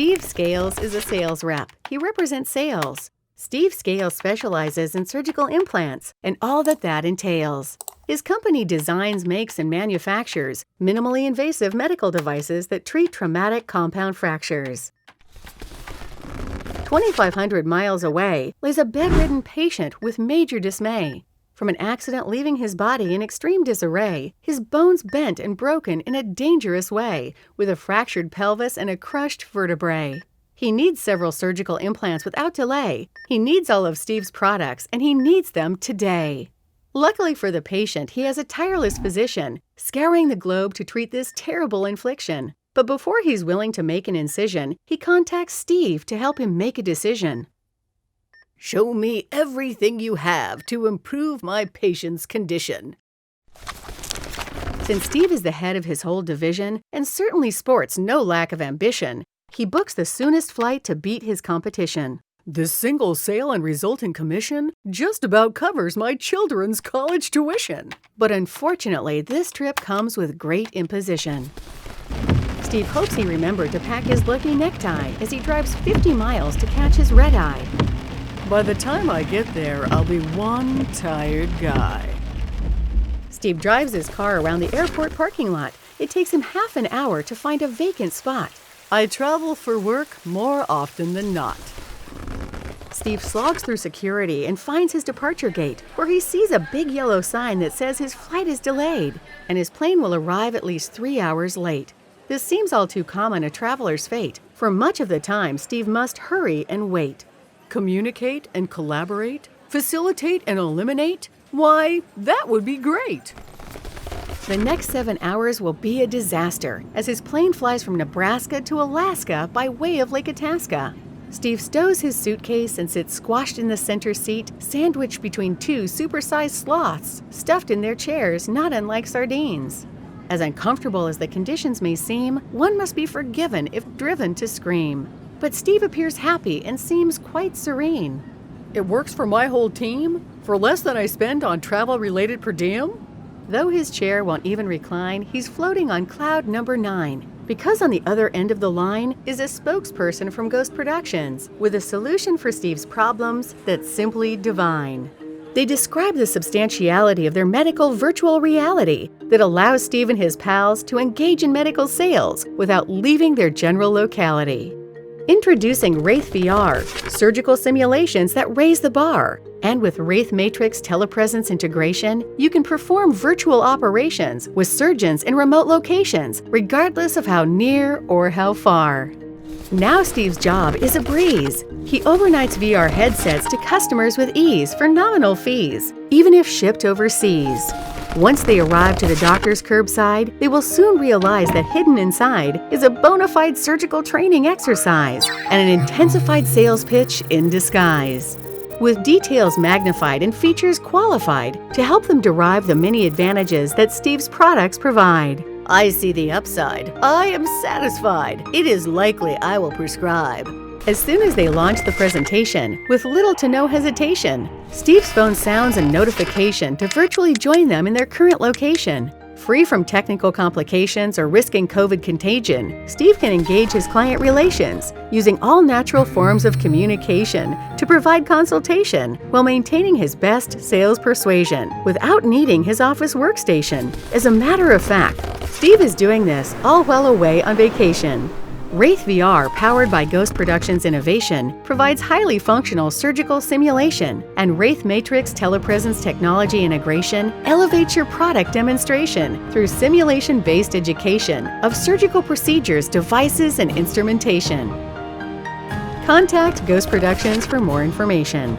Steve Skales is a sales rep. He represents sales. Steve Skales specializes in surgical implants and all that entails. His company designs, makes, and manufactures minimally invasive medical devices that treat traumatic compound fractures. 2,500 miles away lays a bedridden patient with major dismay. From an accident leaving his body in extreme disarray, his bones bent and broken in a dangerous way, with a fractured pelvis and a crushed vertebrae. He needs several surgical implants without delay. He needs all of Steve's products, and he needs them today. Luckily for the patient, he has a tireless physician, scouring the globe to treat this terrible infliction. But before he's willing to make an incision, he contacts Steve to help him make a decision. Show me everything you have to improve my patient's condition. Since Steve is the head of his whole division and certainly sports no lack of ambition, he books the soonest flight to beat his competition. This single sale and resultant commission just about covers my children's college tuition. But unfortunately, this trip comes with great imposition. Steve hopes he remembered to pack his lucky necktie as he drives 50 miles to catch his red eye. By the time I get there, I'll be one tired guy. Steve drives his car around the airport parking lot. It takes him half an hour to find a vacant spot. I travel for work more often than not. Steve slogs through security and finds his departure gate, where he sees a big yellow sign that says his flight is delayed, and his plane will arrive at least 3 hours late. This seems all too common a traveler's fate. For much of the time, Steve must hurry and wait. Communicate and collaborate? Facilitate and eliminate? Why, that would be great! The next 7 hours will be a disaster, as his plane flies from Nebraska to Alaska by way of Lake Itasca. Steve stows his suitcase and sits squashed in the center seat, sandwiched between two supersized sloths, stuffed in their chairs not unlike sardines. As uncomfortable as the conditions may seem, one must be forgiven if driven to scream. But Steve appears happy and seems quite serene. It works for my whole team? For less than I spend on travel-related per diem? Though his chair won't even recline, he's floating on cloud number 9. Because on the other end of the line is a spokesperson from Ghost Productions with a solution for Steve's problems that's simply divine. They describe the substantiality of their medical virtual reality that allows Steve and his pals to engage in medical sales without leaving their general locality. Introducing Wraith-VR Surgical Simulations that raise the bar. And with WraithMatrix telepresence integration, you can perform virtual operations with surgeons in remote locations, regardless of how near or how far. Now Steve's job is a breeze. He overnights VR headsets to customers with ease for nominal fees, even if shipped overseas. Once they arrive to the doctor's curbside, they will soon realize that hidden inside is a bona fide surgical training exercise and an intensified sales pitch in disguise. With details magnified and features qualified to help them derive the many advantages that Steve's products provide. I see the upside. I am satisfied. It is likely I will prescribe. As soon as they launch the presentation, with little to no hesitation, Steve's phone sounds a notification to virtually join them in their current location. Free from technical complications or risking COVID contagion, Steve can engage his client relations using all natural forms of communication to provide consultation while maintaining his best sales persuasion without needing his office workstation. As a matter of fact, Steve is doing this all while away on vacation. Wraith-VR, powered by Ghost Productions Innovation, provides highly functional surgical simulation, and WraithMatrix telepresence technology integration elevates your product demonstration through simulation-based education of surgical procedures, devices, and instrumentation. Contact Ghost Productions for more information.